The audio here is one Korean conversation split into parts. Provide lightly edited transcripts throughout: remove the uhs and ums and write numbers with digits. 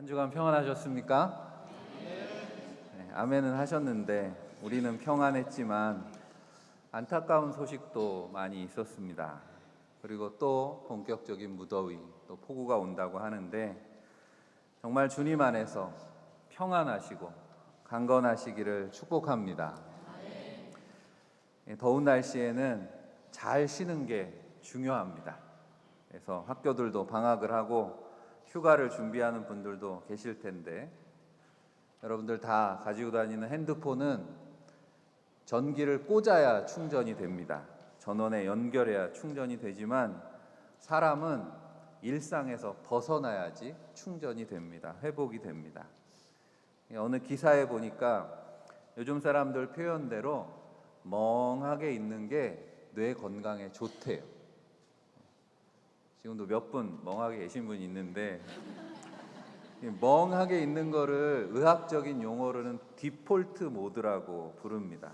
한 주간 평안하셨습니까? 네, 아멘은 하셨는데 우리는 평안했지만 안타까운 소식도 많이 있었습니다. 그리고 또 본격적인 무더위, 또 폭우가 온다고 하는데 정말 주님 안에서 평안하시고 강건하시기를 축복합니다. 더운 날씨에는 잘 쉬는 게 중요합니다. 그래서 학교들도 방학을 하고 휴가를 준비하는 분들도 계실 텐데 여러분들 다 가지고 다니는 핸드폰은 전기를 꽂아야 충전이 됩니다. 전원에 연결해야 충전이 되지만 사람은 일상에서 벗어나야지 충전이 됩니다. 회복이 됩니다. 어느 기사에 보니까 요즘 사람들 표현대로 멍하게 있는 게 뇌 건강에 좋대요. 지금도 몇 분 멍하게 계신 분이 있는데 멍하게 있는 거를 의학적인 용어로는 디폴트 모드라고 부릅니다.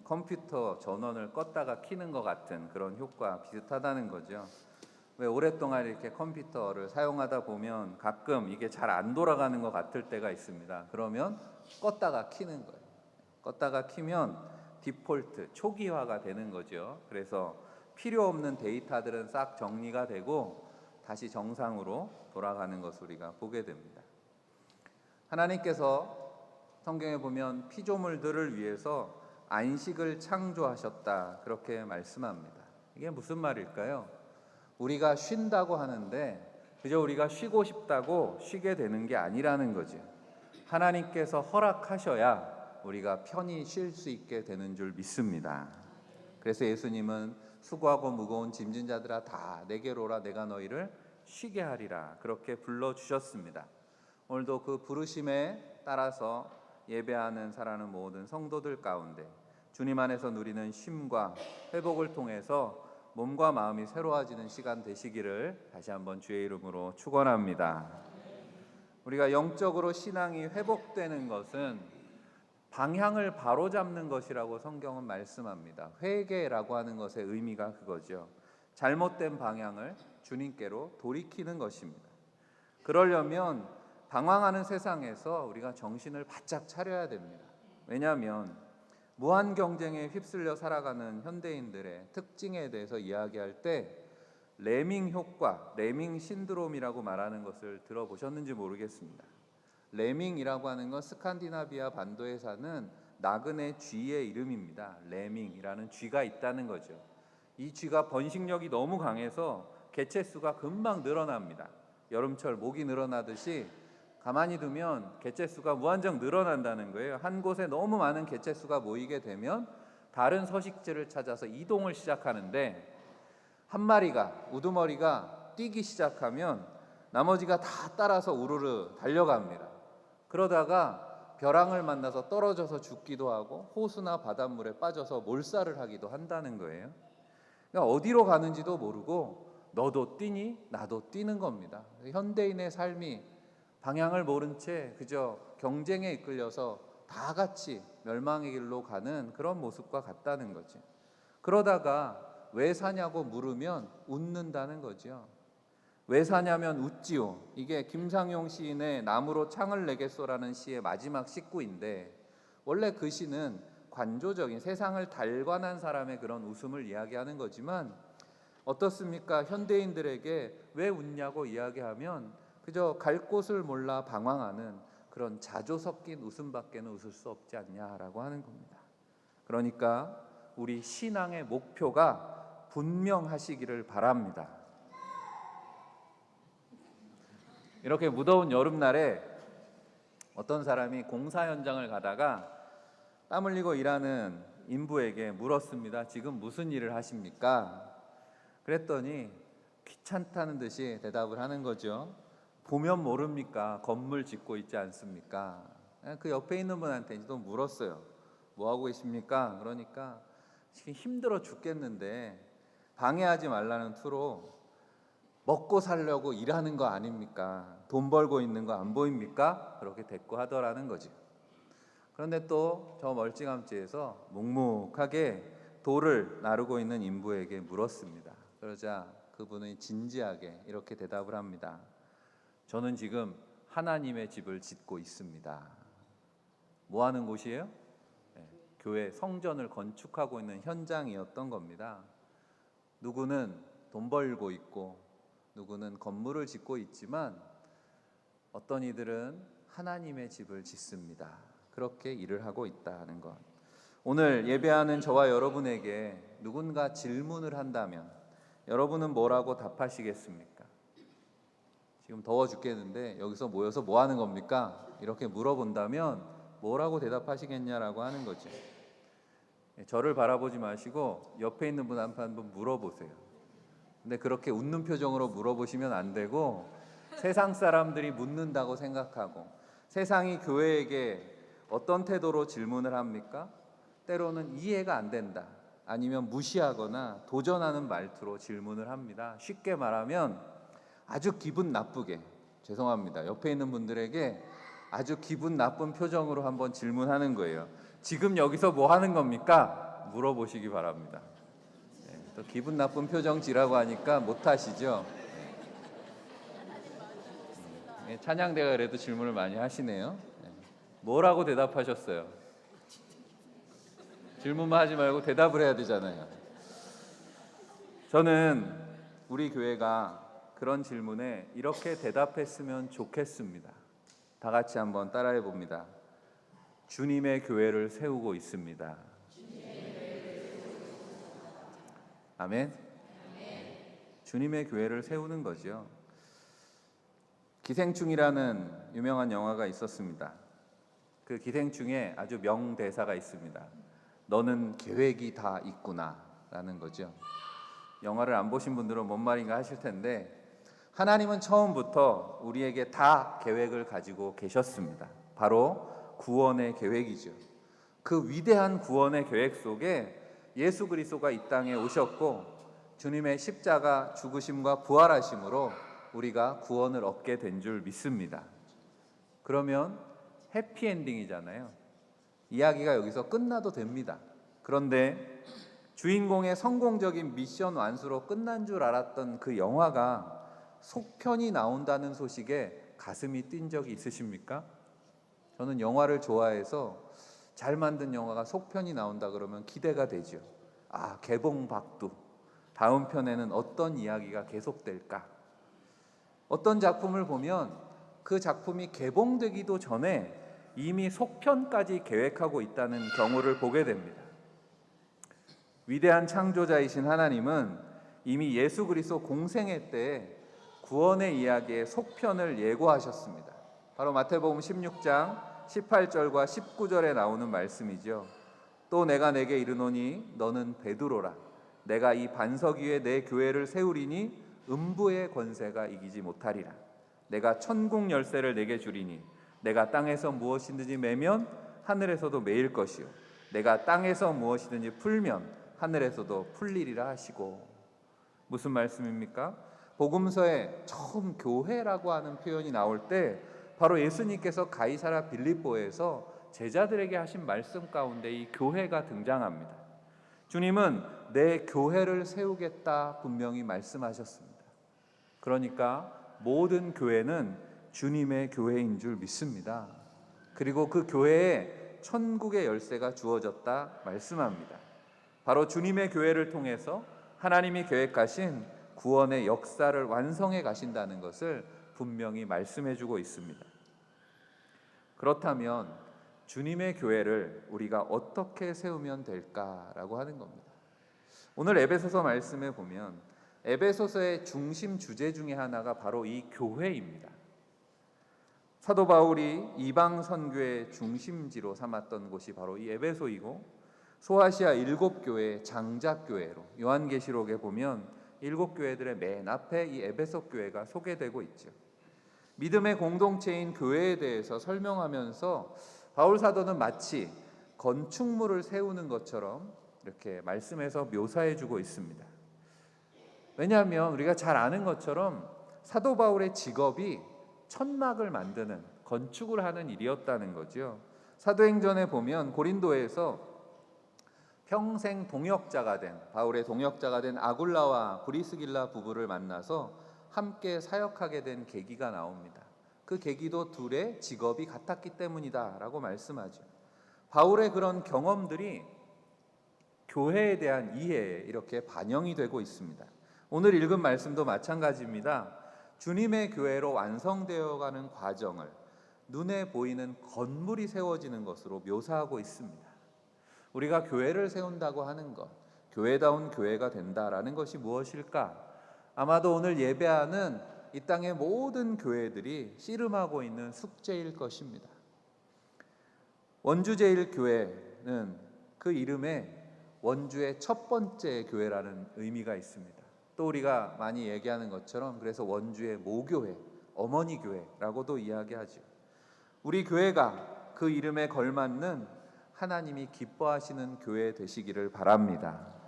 컴퓨터 전원을 껐다가 켜는 것 같은 그런 효과 비슷하다는 거죠. 왜 오랫동안 이렇게 컴퓨터를 사용하다 보면 가끔 이게 잘 안 돌아가는 것 같을 때가 있습니다. 그러면 껐다가 켜는 거예요. 껐다가 켜면 디폴트, 초기화가 되는 거죠. 그래서 필요 없는 데이터들은 싹 정리가 되고 다시 정상으로 돌아가는 것을 우리가 보게 됩니다. 하나님께서 성경에 보면 피조물들을 위해서 안식을 창조하셨다 그렇게 말씀합니다. 이게 무슨 말일까요? 우리가 쉰다고 하는데 그저 우리가 쉬고 싶다고 쉬게 되는 게 아니라는 거죠. 하나님께서 허락하셔야 우리가 편히 쉴 수 있게 되는 줄 믿습니다. 그래서 예수님은 수고하고 무거운 짐진 자들아 다 내게로 오라 내가 너희를 쉬게 하리라 그렇게 불러주셨습니다. 오늘도 그 부르심에 따라서 예배하는 살아가는 모든 성도들 가운데 주님 안에서 누리는 쉼과 회복을 통해서 몸과 마음이 새로워지는 시간 되시기를 다시 한번 주의 이름으로 축원합니다. 우리가 영적으로 신앙이 회복되는 것은 방향을 바로잡는 것이라고 성경은 말씀합니다. 회개라고 하는 것의 의미가 그거죠. 잘못된 방향을 주님께로 돌이키는 것입니다. 그러려면 방황하는 세상에서 우리가 정신을 바짝 차려야 됩니다. 왜냐하면 무한 경쟁에 휩쓸려 살아가는 현대인들의 특징에 대해서 이야기할 때 레밍 효과, 레밍 신드롬이라고 말하는 것을 들어보셨는지 모르겠습니다. 레밍이라고 하는 건 스칸디나비아 반도에 사는 나그네 쥐의 이름입니다. 레밍이라는 쥐가 있다는 거죠. 이 쥐가 번식력이 너무 강해서 개체수가 금방 늘어납니다. 여름철 모기 늘어나듯이 가만히 두면 개체수가 무한정 늘어난다는 거예요. 한 곳에 너무 많은 개체수가 모이게 되면 다른 서식지를 찾아서 이동을 시작하는데 한 마리가 우두머리가 뛰기 시작하면 나머지가 다 따라서 우르르 달려갑니다. 그러다가 벼랑을 만나서 떨어져서 죽기도 하고 호수나 바닷물에 빠져서 몰살을 하기도 한다는 거예요. 그러니까 어디로 가는지도 모르고 너도 뛰니 나도 뛰는 겁니다. 현대인의 삶이 방향을 모른 채 그저 경쟁에 이끌려서 다 같이 멸망의 길로 가는 그런 모습과 같다는 거죠. 그러다가 왜 사냐고 물으면 웃는다는 거죠. 왜 사냐면 웃지요. 이게 김상용 시인의 나무로 창을 내겠소라는 시의 마지막 식구인데 원래 그 시는 관조적인 세상을 달관한 사람의 그런 웃음을 이야기하는 거지만 어떻습니까? 현대인들에게 왜 웃냐고 이야기하면 그저 갈 곳을 몰라 방황하는 그런 자조 섞인 웃음밖에는 웃을 수 없지 않냐라고 하는 겁니다. 그러니까 우리 신앙의 목표가 분명하시기를 바랍니다. 이렇게 무더운 여름날에 어떤 사람이 공사 현장을 가다가 땀 흘리고 일하는 인부에게 물었습니다. 지금 무슨 일을 하십니까? 그랬더니 귀찮다는 듯이 대답을 하는 거죠. 보면 모릅니까? 건물 짓고 있지 않습니까? 그 옆에 있는 분한테 또 물었어요. 뭐 하고 계십니까? 그러니까 지금 힘들어 죽겠는데 방해하지 말라는 투로 먹고 살려고 일하는 거 아닙니까? 돈 벌고 있는 거 안 보입니까? 그렇게 대꾸하더라는 거죠. 그런데 또 저 멀찌감치해서 묵묵하게 돌을 나르고 있는 인부에게 물었습니다. 그러자 그분은 진지하게 이렇게 대답을 합니다. 저는 지금 하나님의 집을 짓고 있습니다. 뭐 하는 곳이에요? 교회 성전을 건축하고 있는 현장이었던 겁니다. 누구는 돈 벌고 있고 누구는 건물을 짓고 있지만 어떤 이들은 하나님의 집을 짓습니다. 그렇게 일을 하고 있다는 것. 오늘 예배하는 저와 여러분에게 누군가 질문을 한다면 여러분은 뭐라고 답하시겠습니까? 지금 더워 죽겠는데 여기서 모여서 뭐 하는 겁니까? 이렇게 물어본다면 뭐라고 대답하시겠냐라고 하는 거죠. 저를 바라보지 마시고 옆에 있는 분한테 한번 물어보세요. 근데 그렇게 웃는 표정으로 물어보시면 안 되고 세상 사람들이 묻는다고 생각하고 세상이 교회에게 어떤 태도로 질문을 합니까? 때로는 이해가 안 된다. 아니면 무시하거나 도전하는 말투로 질문을 합니다. 쉽게 말하면 아주 기분 나쁘게, 죄송합니다. 옆에 있는 분들에게 아주 기분 나쁜 표정으로 한번 질문하는 거예요. 지금 여기서 뭐 하는 겁니까? 물어보시기 바랍니다. 또 기분 나쁜 표정 지라고 하니까 못 하시죠? 찬양대가 그래도 질문을 많이 하시네요. 뭐라고 대답하셨어요? 질문만 하지 말고 대답을 해야 되잖아요. 저는 우리 교회가 그런 질문에 이렇게 대답했으면 좋겠습니다. 다 같이 한번 따라해 봅니다. 주님의 교회를 세우고 있습니다. 아멘. 주님의 교회를 세우는 거죠. 기생충이라는 유명한 영화가 있었습니다. 그 기생충에 아주 명대사가 있습니다. 너는 계획이 다 있구나 라는 거죠. 영화를 안 보신 분들은 뭔 말인가 하실 텐데 하나님은 처음부터 우리에게 다 계획을 가지고 계셨습니다. 바로 구원의 계획이죠. 그 위대한 구원의 계획 속에 예수 그리스도가 이 땅에 오셨고 주님의 십자가 죽으심과 부활하심으로 우리가 구원을 얻게 된 줄 믿습니다. 그러면 해피엔딩이잖아요. 이야기가 여기서 끝나도 됩니다. 그런데 주인공의 성공적인 미션 완수로 끝난 줄 알았던 그 영화가 속편이 나온다는 소식에 가슴이 뛴 적이 있으십니까? 저는 영화를 좋아해서 잘 만든 영화가 속편이 나온다 그러면 기대가 되죠. 개봉박두. 다음 편에는 어떤 이야기가 계속될까? 어떤 작품을 보면 그 작품이 개봉되기도 전에 이미 속편까지 계획하고 있다는 경우를 보게 됩니다. 위대한 창조자이신 하나님은 이미 예수 그리스도 공생애 때 구원의 이야기의 속편을 예고하셨습니다. 바로 마태복음 16장 18절과 19절에 나오는 말씀이죠. 또 내가 내게 이르노니 너는 베드로라. 내가 이 반석 위에 내 교회를 세우리니 음부의 권세가 이기지 못하리라. 내가 천국 열쇠를 내게 주리니 내가 땅에서 무엇이든지 매면 하늘에서도 매일 것이요 내가 땅에서 무엇이든지 풀면 하늘에서도 풀리리라 하시고. 무슨 말씀입니까? 복음서에 처음 교회라고 하는 표현이 나올 때 바로 예수님께서 가이사랴 빌립보에서 제자들에게 하신 말씀 가운데 이 교회가 등장합니다. 주님은 내 교회를 세우겠다 분명히 말씀하셨습니다. 그러니까 모든 교회는 주님의 교회인 줄 믿습니다. 그리고 그 교회에 천국의 열쇠가 주어졌다 말씀합니다. 바로 주님의 교회를 통해서 하나님이 계획하신 구원의 역사를 완성해 가신다는 것을 분명히 말씀해 주고 있습니다. 그렇다면 주님의 교회를 우리가 어떻게 세우면 될까라고 하는 겁니다. 오늘 에베소서 말씀에 보면 에베소서의 중심 주제 중에 하나가 바로 이 교회입니다. 사도 바울이 이방 선교의 중심지로 삼았던 곳이 바로 이 에베소이고 소아시아 7교회의 장작교회로 요한계시록에 보면 7교회들의 맨 앞에 이 에베소 교회가 소개되고 있죠. 믿음의 공동체인 교회에 대해서 설명하면서 바울 사도는 마치 건축물을 세우는 것처럼 이렇게 말씀해서 묘사해 주고 있습니다. 왜냐하면 우리가 잘 아는 것처럼 사도 바울의 직업이 천막을 만드는 건축을 하는 일이었다는 거죠. 사도행전에 보면 고린도에서 평생 동역자가 된 바울의 동역자가 된 아굴라와 브리스길라 부부를 만나서 함께 사역하게 된 계기가 나옵니다. 그 계기도 둘의 직업이 같았기 때문이다라고 말씀하죠. 바울의 그런 경험들이 교회에 대한 이해에 이렇게 반영이 되고 있습니다. 오늘 읽은 말씀도 마찬가지입니다. 주님의 교회로 완성되어 가는 과정을 눈에 보이는 건물이 세워지는 것으로 묘사하고 있습니다. 우리가 교회를 세운다고 하는 것, 교회다운 교회가 된다라는 것이 무엇일까? 아마도 오늘 예배하는 이 땅의 모든 교회들이 씨름하고 있는 숙제일 것입니다. 원주제일교회는 그 이름에 원주의 첫 번째 교회라는 의미가 있습니다. 또 우리가 많이 얘기하는 것처럼 그래서 원주의 모교회, 어머니 교회라고도 이야기하죠. 우리 교회가 그 이름에 걸맞는 하나님이 기뻐하시는 교회 되시기를 바랍니다.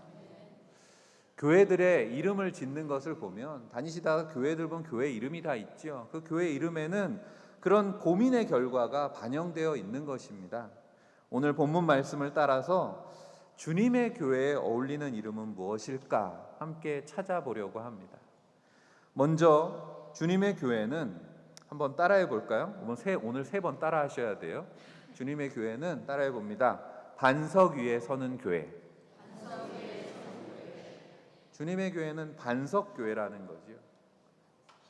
교회들의 이름을 짓는 것을 보면 다니시다가 교회들 보면 교회 이름이 다 있죠. 그 교회 이름에는 그런 고민의 결과가 반영되어 있는 것입니다. 오늘 본문 말씀을 따라서 주님의 교회에 어울리는 이름은 무엇일까 함께 찾아보려고 합니다. 먼저 주님의 교회는 한번 따라해 볼까요? 오늘 세 번 따라 하셔야 돼요. 주님의 교회는 따라해 봅니다. 반석 위에 서는 교회. 주님의 교회는 반석교회라는 거죠.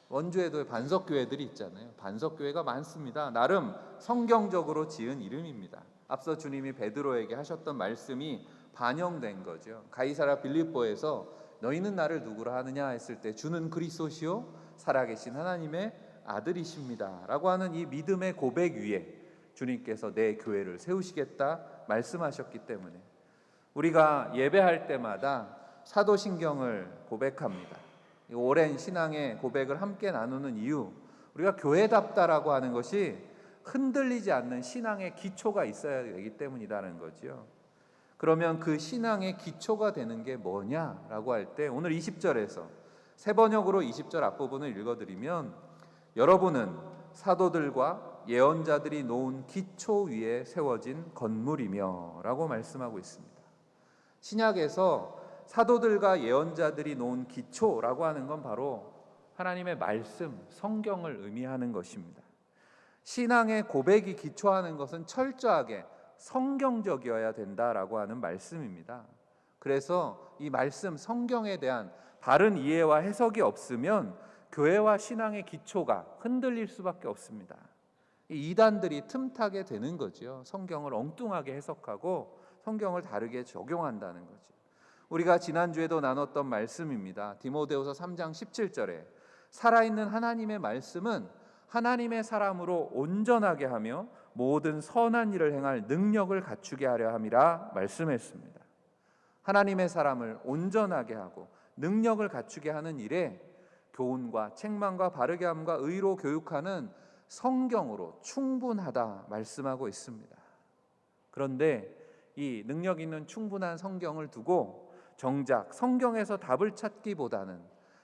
원주에도 반석교회들이 있잖아요. 반석교회가 많습니다. 나름 성경적으로 지은 이름입니다. 앞서 주님이 베드로에게 하셨던 말씀이 반영된 거죠. 가이사랴 빌립보에서 너희는 나를 누구라 하느냐 했을 때 주는 그리스도시요 살아계신 하나님의 아들이십니다 라고 하는 이 믿음의 고백 위에 주님께서 내 교회를 세우시겠다 말씀하셨기 때문에 우리가 예배할 때마다 사도신경을 고백합니다. 오랜 신앙의 고백을 함께 나누는 이유, 우리가 교회답다라고 하는 것이 흔들리지 않는 신앙의 기초가 있어야 되기 때문이라는 거죠. 그러면 그 신앙의 기초가 되는 게 뭐냐라고 할 때 오늘 20절에서 새 번역으로 20절 앞부분을 읽어드리면 여러분은 사도들과 예언자들이 놓은 기초 위에 세워진 건물이며 라고 말씀하고 있습니다. 신약에서 사도들과 예언자들이 놓은 기초라고 하는 건 바로 하나님의 말씀, 성경을 의미하는 것입니다. 신앙의 고백이 기초하는 것은 철저하게 성경적이어야 된다라고 하는 말씀입니다. 그래서 이 말씀, 성경에 대한 바른 이해와 해석이 없으면 교회와 신앙의 기초가 흔들릴 수밖에 없습니다. 이 이단들이 틈타게 되는 거죠. 성경을 엉뚱하게 해석하고 성경을 다르게 적용한다는 거죠. 우리가 지난주에도 나눴던 말씀입니다. 디모데후서 3장 17절에 살아있는 하나님의 말씀은 하나님의 사람으로 온전하게 하며 모든 선한 일을 행할 능력을 갖추게 하려 함이라 말씀했습니다. 하나님의 사람을 온전하게 하고 능력을 갖추게 하는 일에 교훈과 책망과 바르게 함과 의로 교육하는 성경으로 충분하다 말씀하고 있습니다. 그런데 이 능력 있는 충분한 성경을 두고 정작 성경에서 답을 찾기보다는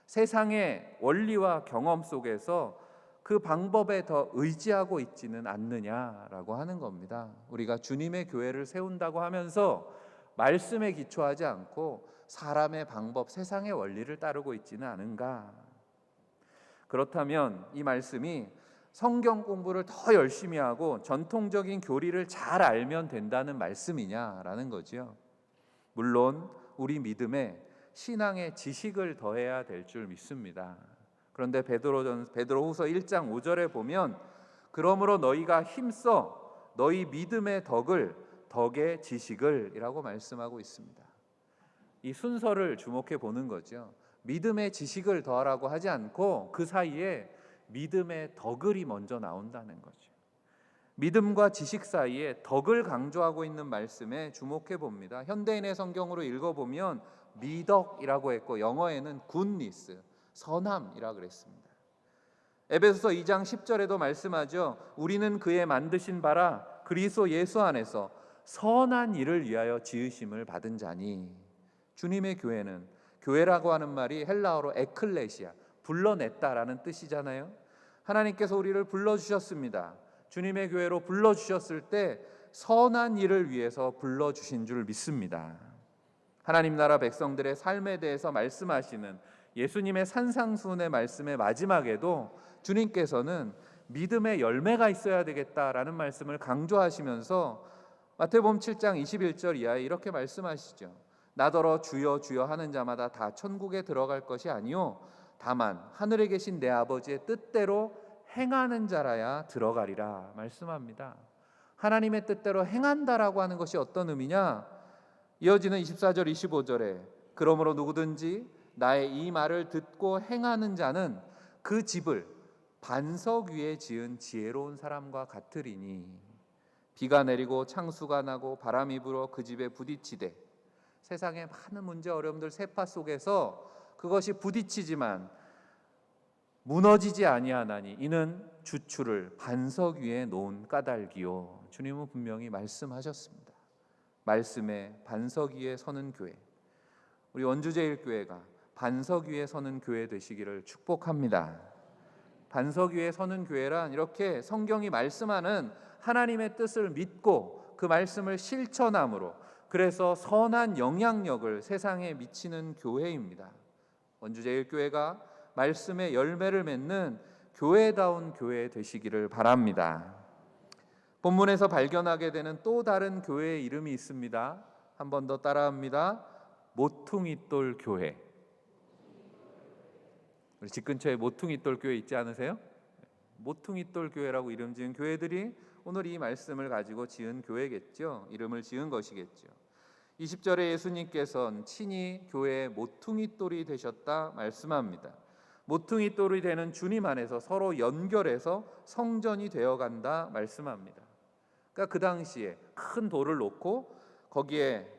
세상의 원리와 경험 속에서 그 방법에 더 의지하고 있지는 않느냐라고 하는 겁니다. 우리가 주님의 교회를 세운다고 하면서 말씀에 기초하지 않고 사람의 방법, 세상의 원리를 따르고 있지는 않은가? 그렇다면 이 말씀이 성경 공부를 더 열심히 하고 전통적인 교리를 잘 알면 된다는 말씀이냐라는 거죠. 물론 우리 믿음에 신앙의 지식을 더해야 될 줄 믿습니다. 그런데 베드로후서 1장 5절에 보면 그러므로 너희가 힘써 너희 믿음의 덕의 지식을 이라고 말씀하고 있습니다. 이 순서를 주목해 보는 거죠. 믿음의 지식을 더하라고 하지 않고 그 사이에 믿음의 덕을이 먼저 나온다는 거죠. 믿음과 지식 사이에 덕을 강조하고 있는 말씀에 주목해 봅니다. 현대인의 성경으로 읽어보면 미덕이라고 했고 영어에는 굿니스, 선함이라 그랬습니다. 에베소서 2장 10절에도 말씀하죠. 우리는 그의 만드신 바라 그리스도 예수 안에서 선한 일을 위하여 지으심을 받은 자니. 주님의 교회는, 교회라고 하는 말이 헬라어로 에클레시아, 불러냈다라는 뜻이잖아요. 하나님께서 우리를 불러주셨습니다. 주님의 교회로 불러주셨을 때 선한 일을 위해서 불러주신 줄 믿습니다. 하나님 나라 백성들의 삶에 대해서 말씀하시는 예수님의 산상수훈의 말씀의 마지막에도 주님께서는 믿음의 열매가 있어야 되겠다라는 말씀을 강조하시면서 마태복음 7장 21절 이하에 이렇게 말씀하시죠. 나더러 주여 주여 하는 자마다 다 천국에 들어갈 것이 아니요 다만 하늘에 계신 내 아버지의 뜻대로 행하는 자라야 들어가리라 말씀합니다. 하나님의 뜻대로 행한다라고 하는 것이 어떤 의미냐? 이어지는 24절 25절에 그러므로 누구든지 나의 이 말을 듣고 행하는 자는 그 집을 반석 위에 지은 지혜로운 사람과 같으리니 비가 내리고 창수가 나고 바람이 불어 그 집에 부딪히되 세상의 많은 문제 어려움들 세파 속에서 그것이 부딪히지만 무너지지 아니하나니 이는 주추를 반석 위에 놓은 까닭이요. 주님은 분명히 말씀하셨습니다. 말씀의 반석 위에 서는 교회, 우리 원주제일교회가 반석 위에 서는 교회 되시기를 축복합니다. 반석 위에 서는 교회란 이렇게 성경이 말씀하는 하나님의 뜻을 믿고 그 말씀을 실천함으로 그래서 선한 영향력을 세상에 미치는 교회입니다. 원주제일교회가 말씀의 열매를 맺는 교회다운 교회 되시기를 바랍니다. 본문에서 발견하게 되는 또 다른 교회의 이름이 있습니다. 한 번 더 따라합니다. 모퉁이돌 교회. 우리 집 근처에 모퉁이돌 교회 있지 않으세요? 모퉁이돌 교회라고 이름 지은 교회들이 오늘 이 말씀을 가지고 지은 교회겠죠. 이름을 지은 것이겠죠. 20절에 예수님께서는 친히 교회의 모퉁이돌이 되셨다 말씀합니다. 모퉁이돌이 되는 주님 안에서 서로 연결해서 성전이 되어간다 말씀합니다. 그러니까 그 당시에 큰 돌을 놓고 거기에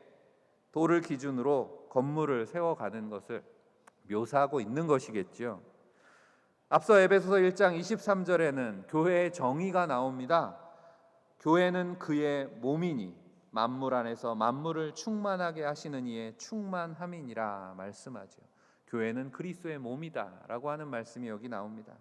돌을 기준으로 건물을 세워가는 것을 묘사하고 있는 것이겠죠. 앞서 에베소서 1장 23절에는 교회의 정의가 나옵니다. 교회는 그의 몸이니 만물 안에서 만물을 충만하게 하시는 이의 충만함이니라 말씀하죠. 교회는 그리스도의 몸이다라고 하는 말씀이 여기 나옵니다.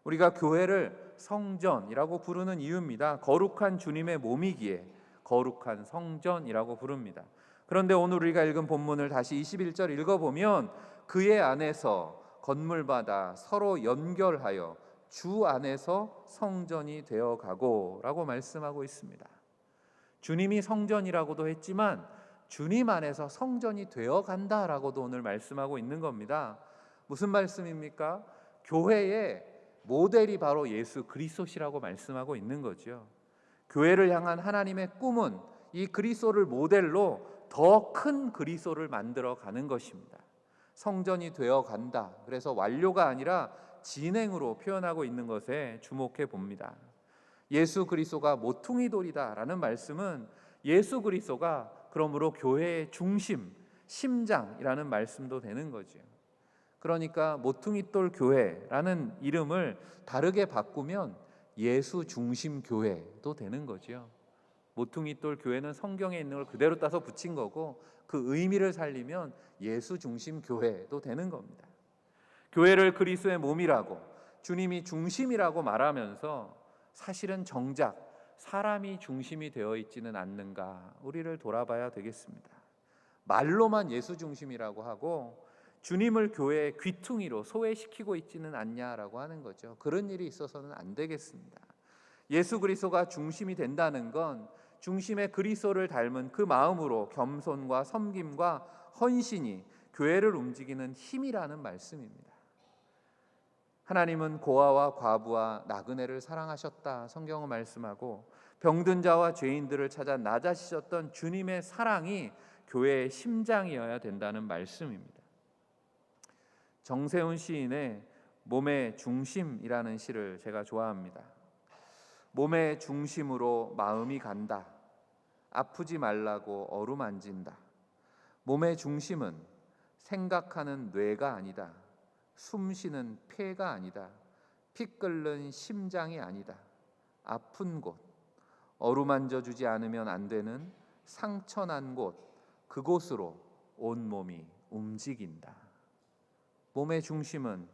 우리가 교회를 성전이라고 부르는 이유입니다. 거룩한 주님의 몸이기에 거룩한 성전이라고 부릅니다. 그런데 오늘 우리가 읽은 본문을 다시 21절 읽어보면 그의 안에서 건물마다 서로 연결하여 주 안에서 성전이 되어가고 라고 말씀하고 있습니다. 주님이 성전이라고도 했지만 주님 안에서 성전이 되어간다라고도 오늘 말씀하고 있는 겁니다. 무슨 말씀입니까? 교회의 모델이 바로 예수 그리스도시라고 말씀하고 있는 거죠. 교회를 향한 하나님의 꿈은 이 그리스도를 모델로 더 큰 그리스도를 만들어 가는 것입니다. 성전이 되어 간다. 그래서 완료가 아니라 진행으로 표현하고 있는 것에 주목해 봅니다. 예수 그리스도가 모퉁이돌이다라는 말씀은 예수 그리스도가 그러므로 교회의 중심, 심장이라는 말씀도 되는 거죠. 그러니까 모퉁이돌 교회라는 이름을 다르게 바꾸면 예수 중심 교회도 되는 거죠. 모퉁이돌 교회는 성경에 있는 걸 그대로 따서 붙인 거고 그 의미를 살리면 예수 중심 교회도 되는 겁니다. 교회를 그리스도의 몸이라고 주님이 중심이라고 말하면서 사실은 정작 사람이 중심이 되어 있지는 않는가 우리를 돌아봐야 되겠습니다. 말로만 예수 중심이라고 하고 주님을 교회의 귀퉁이로 소외시키고 있지는 않냐라고 하는 거죠. 그런 일이 있어서는 안 되겠습니다. 예수 그리스도가 중심이 된다는 건 중심의 그리스도를 닮은 그 마음으로 겸손과 섬김과 헌신이 교회를 움직이는 힘이라는 말씀입니다. 하나님은 고아와 과부와 나그네를 사랑하셨다 성경은 말씀하고 병든 자와 죄인들을 찾아 낮아지셨던 주님의 사랑이 교회의 심장이어야 된다는 말씀입니다. 정세훈 시인의 몸의 중심이라는 시를 제가 좋아합니다. 몸의 중심으로 마음이 간다. 아프지 말라고 어루만진다. 몸의 중심은 생각하는 뇌가 아니다. 숨쉬는 폐가 아니다. 피 끓는 심장이 아니다. 아픈 곳, 어루만져주지 않으면 안 되는 상처난 곳, 그곳으로 온몸이 움직인다. 몸의 중심은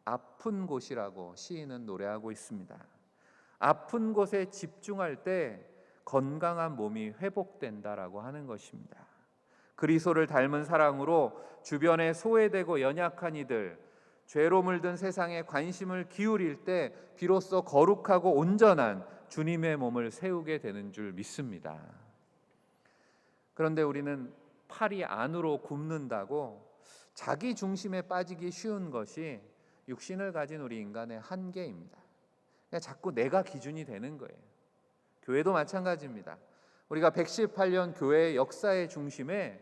아픈 곳이라고 시인은 노래하고 있습니다. 아픈 곳에 집중할 때 건강한 몸이 회복된다라고 하는 것입니다. 그리스도를 닮은 사랑으로 주변에 소외되고 연약한 이들, 죄로 물든 세상에 관심을 기울일 때 비로소 거룩하고 온전한 주님의 몸을 세우게 되는 줄 믿습니다. 그런데 우리는 팔이 안으로 굽는다고 자기 중심에 빠지기 쉬운 것이 육신을 가진 우리 인간의 한계입니다. 그냥 자꾸 내가 기준이 되는 거예요. 교회도 마찬가지입니다. 우리가 118년 교회의 역사의 중심에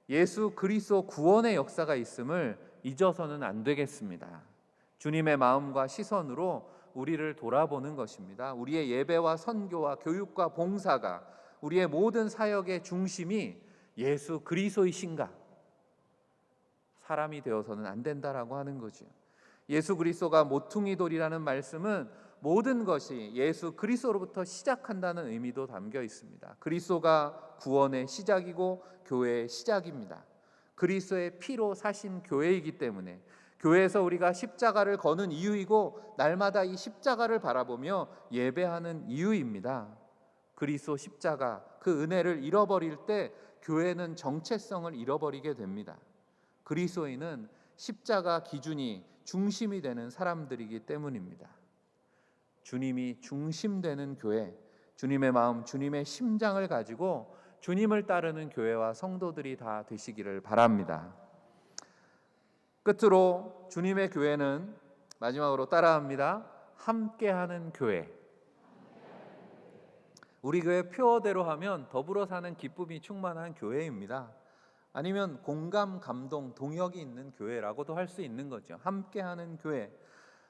예수 그리스도 구원의 역사가 있음을 잊어서는 안 되겠습니다. 주님의 마음과 시선으로 우리를 돌아보는 것입니다. 우리의 예배와 선교와 교육과 봉사가, 우리의 모든 사역의 중심이 예수 그리스도이신가? 사람이 되어서는 안 된다라고 하는 거죠. 예수 그리스도가 모퉁이 돌이라는 말씀은 모든 것이 예수 그리스도로부터 시작한다는 의미도 담겨 있습니다. 그리스도가 구원의 시작이고 교회의 시작입니다. 그리스도의 피로 사신 교회이기 때문에 교회에서 우리가 십자가를 거는 이유이고 날마다 이 십자가를 바라보며 예배하는 이유입니다. 그리스도 십자가, 그 은혜를 잃어버릴 때 교회는 정체성을 잃어버리게 됩니다. 그리스도인은 십자가 기준이 중심이 되는 사람들이기 때문입니다. 주님이 중심되는 교회, 주님의 마음, 주님의 심장을 가지고 주님을 따르는 교회와 성도들이 다 되시기를 바랍니다. 끝으로 주님의 교회는 마지막으로 따라합니다. 함께하는 교회. 우리 교회 표어대로 하면 더불어 사는 기쁨이 충만한 교회입니다. 아니면 공감, 감동, 동역이 있는 교회라고도 할 수 있는 거죠. 함께하는 교회.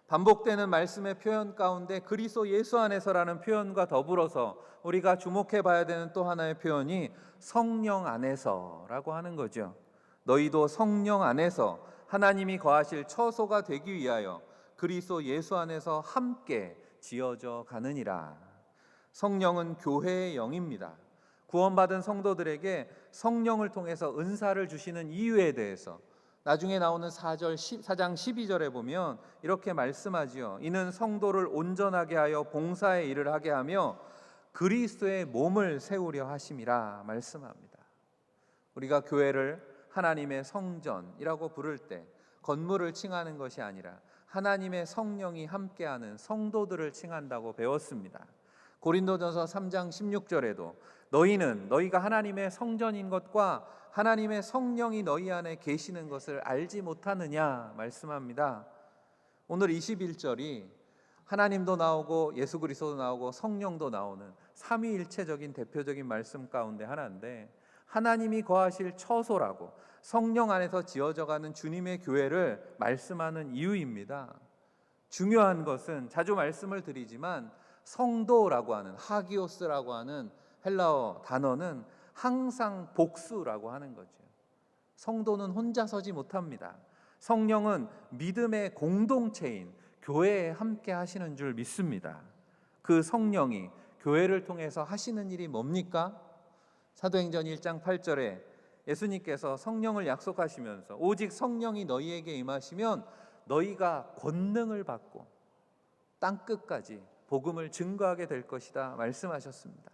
반복되는 말씀의 표현 가운데 그리스도 예수 안에서라는 표현과 더불어서 우리가 주목해 봐야 되는 또 하나의 표현이 성령 안에서라고 하는 거죠. 너희도 성령 안에서 하나님이 거하실 처소가 되기 위하여 그리스도 예수 안에서 함께 지어져 가느니라. 성령은 교회의 영입니다. 구원받은 성도들에게 성령을 통해서 은사를 주시는 이유에 대해서 나중에 나오는 4장 12절에 보면 이렇게 말씀하지요. 이는 성도를 온전하게 하여 봉사의 일을 하게 하며 그리스도의 몸을 세우려 하심이라 말씀합니다. 우리가 교회를 하나님의 성전이라고 부를 때 건물을 칭하는 것이 아니라 하나님의 성령이 함께하는 성도들을 칭한다고 배웠습니다. 고린도전서 3장 16절에도 너희가 하나님의 성전인 것과 하나님의 성령이 너희 안에 계시는 것을 알지 못하느냐 말씀합니다. 오늘 21절이 하나님도 나오고 예수 그리스도도 나오고 성령도 나오는 삼위일체적인 대표적인 말씀 가운데 하나인데, 하나님이 거하실 처소라고 성령 안에서 지어져가는 주님의 교회를 말씀하는 이유입니다. 중요한 것은 자주 말씀을 드리지만 성도라고 하는 하기오스라고 하는 헬라어 단어는 항상 복수라고 하는 거죠. 성도는 혼자 서지 못합니다. 성령은 믿음의 공동체인 교회에 함께 하시는 줄 믿습니다. 그 성령이 교회를 통해서 하시는 일이 뭡니까? 사도행전 1장 8절에 예수님께서 성령을 약속하시면서 오직 성령이 너희에게 임하시면 너희가 권능을 받고 땅끝까지 복음을 증거하게 될 것이다 말씀하셨습니다.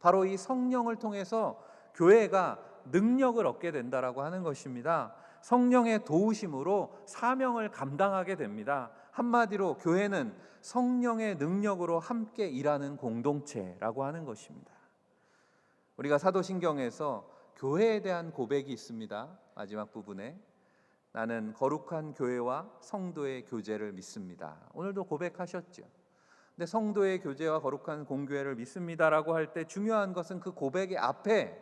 바로 이 성령을 통해서 교회가 능력을 얻게 된다라고 하는 것입니다. 성령의 도우심으로 사명을 감당하게 됩니다. 한마디로 교회는 성령의 능력으로 함께 일하는 공동체라고 하는 것입니다. 우리가 사도신경에서 교회에 대한 고백이 있습니다. 마지막 부분에 나는 거룩한 교회와 성도의 교제를 믿습니다. 오늘도 고백하셨죠. 근데 성도의 교제와 거룩한 공교회를 믿습니다라고 할 때 중요한 것은 그 고백의 앞에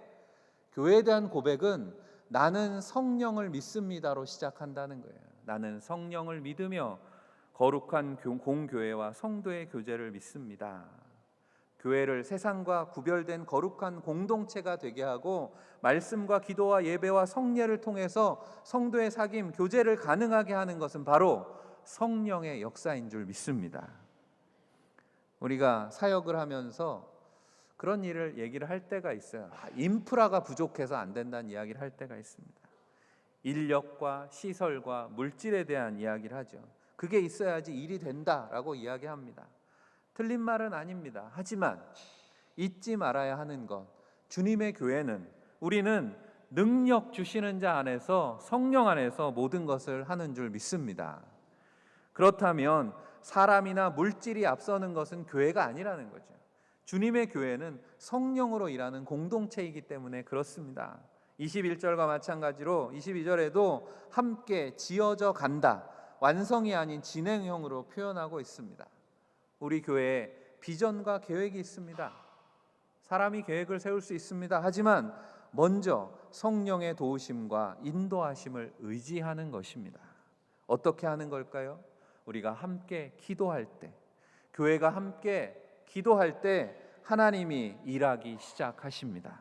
교회에 대한 고백은 나는 성령을 믿습니다로 시작한다는 거예요. 나는 성령을 믿으며 거룩한 공교회와 성도의 교제를 믿습니다. 교회를 세상과 구별된 거룩한 공동체가 되게 하고 말씀과 기도와 예배와 성례를 통해서 성도의 사귐, 교제를 가능하게 하는 것은 바로 성령의 역사인 줄 믿습니다. 우리가 사역을 하면서 그런 일을 얘기를 할 때가 있어요. 인프라가 부족해서 안 된다는 이야기를 할 때가 있습니다. 인력과 시설과 물질에 대한 이야기를 하죠. 그게 있어야지 일이 된다라고 이야기합니다. 틀린 말은 아닙니다. 하지만 잊지 말아야 하는 것, 주님의 교회는 우리는 능력 주시는 자 안에서, 성령 안에서 모든 것을 하는 줄 믿습니다. 그렇다면 사람이나 물질이 앞서는 것은 교회가 아니라는 거죠. 주님의 교회는 성령으로 일하는 공동체이기 때문에 그렇습니다. 21절과 마찬가지로 22절에도 함께 지어져 간다, 완성이 아닌 진행형으로 표현하고 있습니다. 우리 교회에 비전과 계획이 있습니다. 사람이 계획을 세울 수 있습니다. 하지만 먼저 성령의 도우심과 인도하심을 의지하는 것입니다. 어떻게 하는 걸까요? 우리가 함께 기도할 때, 교회가 함께 기도할 때 하나님이 일하기 시작하십니다.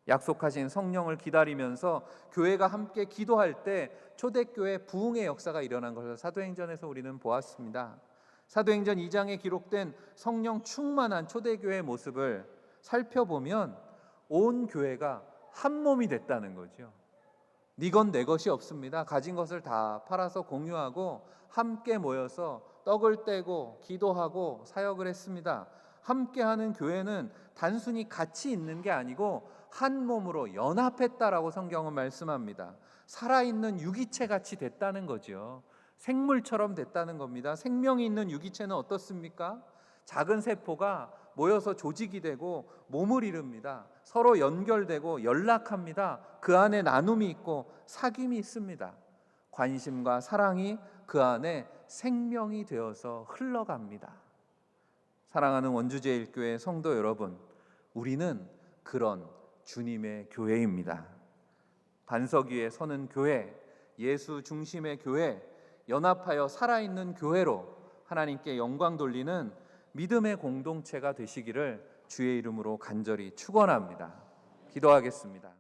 약속하신 성령을 기다리면서 교회가 함께 기도할 때 초대교회 부흥의 역사가 일어난 것을 사도행전에서 우리는 보았습니다. 사도행전 2장에 기록된 성령 충만한 초대교회의 모습을 살펴보면 온 교회가 한 몸이 됐다는 거죠. 네 것 내 것이 없습니다. 가진 것을 다 팔아서 공유하고 함께 모여서 떡을 떼고 기도하고 사역을 했습니다. 함께하는 교회는 단순히 같이 있는 게 아니고 한 몸으로 연합했다라고 성경은 말씀합니다. 살아있는 유기체 같이 됐다는 거죠. 생물처럼 됐다는 겁니다. 생명이 있는 유기체는 어떻습니까? 작은 세포가 모여서 조직이 되고 몸을 이룹니다. 서로 연결되고 연락합니다. 그 안에 나눔이 있고 사귐이 있습니다. 관심과 사랑이 그 안에 생명이 되어서 흘러갑니다. 사랑하는 원주제일교회 성도 여러분, 우리는 그런 주님의 교회입니다. 반석 위에 서는 교회, 예수 중심의 교회, 연합하여 살아있는 교회로 하나님께 영광 돌리는 믿음의 공동체가 되시기를 주의 이름으로 간절히 축원합니다. 기도하겠습니다.